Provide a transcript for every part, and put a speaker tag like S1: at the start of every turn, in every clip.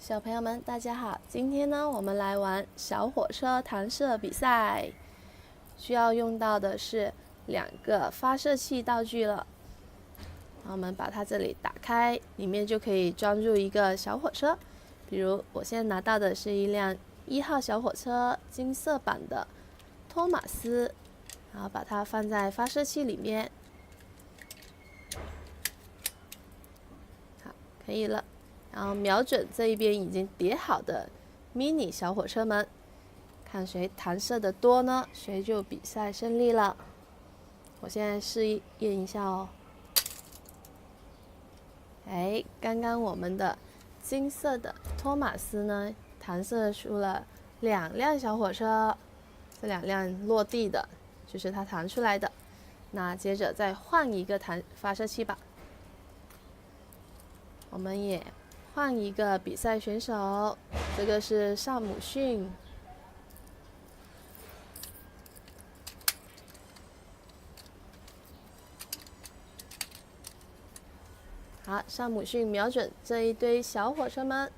S1: 小朋友们，大家好！今天呢，我们来玩小火车弹射比赛。需要用到的是2个发射器道具了。我们把它这里打开，里面就可以装入一个小火车。比如我现在拿到的是一辆1号小火车，金色版的托马斯，然后把它放在发射器里面。好，可以了。然后瞄准这一边已经叠好的迷你小火车们，看谁弹射的多呢，谁就比赛胜利了。我现在试验一下哦。刚刚我们的金色的托马斯呢，弹射出了2辆小火车，这2辆落地的，就是它弹出来的。那接着再换一个发射器吧。我们也换一个比赛选手，这个是萨姆逊。好，萨姆逊瞄准这一堆小火车们。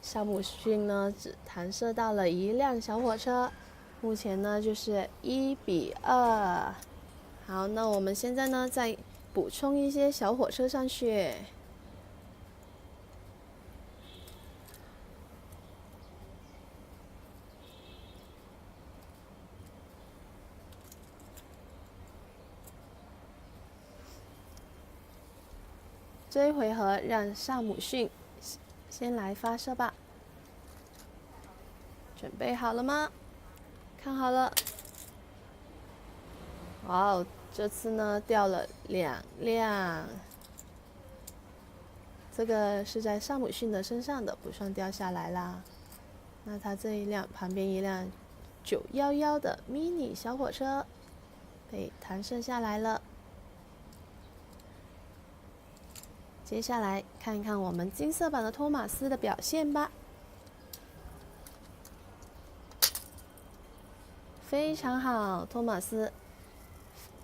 S1: 萨姆逊呢只弹射到了1辆小火车，目前呢就是1比2。好，那我们现在呢再补充一些小火车上去。这一回合让萨姆逊先来发射吧。准备好了吗？看好了。哇哦，这次呢掉了2辆。这个是在萨姆逊的身上的，不算掉下来啦。那他这一辆旁边一辆911的迷你小火车被弹射下来了。接下来看看我们金色版的托马斯的表现吧。非常好，托马斯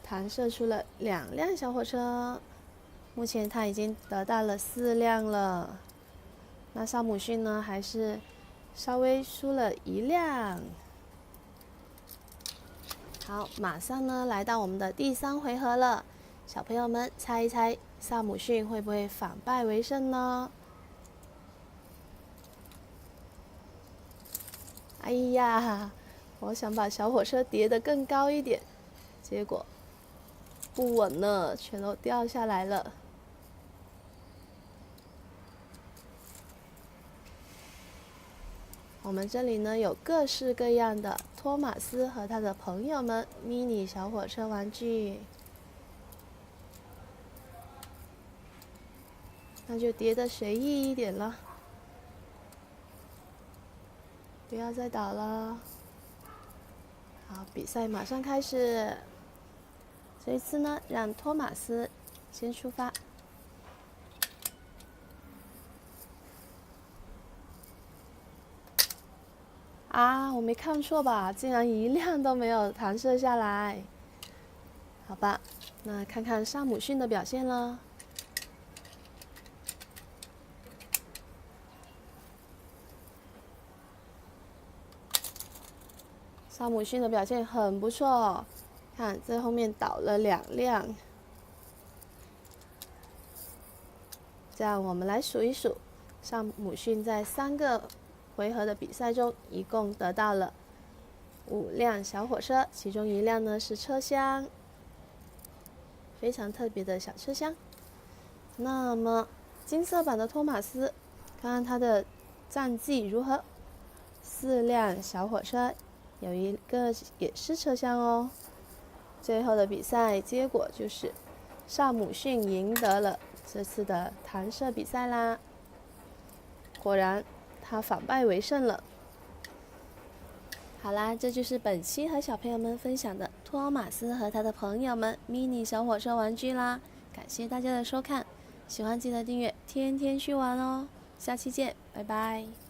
S1: 弹射出了2辆小火车，目前他已经得到了4辆了。那萨姆逊呢，还是稍微输了1辆。好，马上呢来到我们的第3回合了，小朋友们猜一猜，萨姆逊会不会反败为胜呢？哎呀，我想把小火车叠得更高一点，结果不稳了，全都掉下来了。我们这里呢有各式各样的托马斯和他的朋友们迷你小火车玩具，那就叠得随意一点了，不要再倒了。好，比赛马上开始。这一次呢，让托马斯先出发。啊，我没看错吧？竟然1辆都没有弹射下来。好吧，那看看萨姆逊的表现了。萨姆逊的表现很不错，看这后面倒了2辆。这样我们来数一数，萨姆逊在3个回合的比赛中，一共得到了5辆小火车，其中1辆呢是车厢，非常特别的小车厢。那么金色版的托马斯，看看他的战绩如何？4辆小火车，有1个也是车厢哦。最后的比赛结果就是萨姆逊赢得了这次的弹射比赛啦。果然他反败为胜了。好啦，这就是本期和小朋友们分享的托马斯和他的朋友们迷你小火车玩具啦。感谢大家的收看，喜欢记得订阅，天天去玩哦。下期见，拜拜。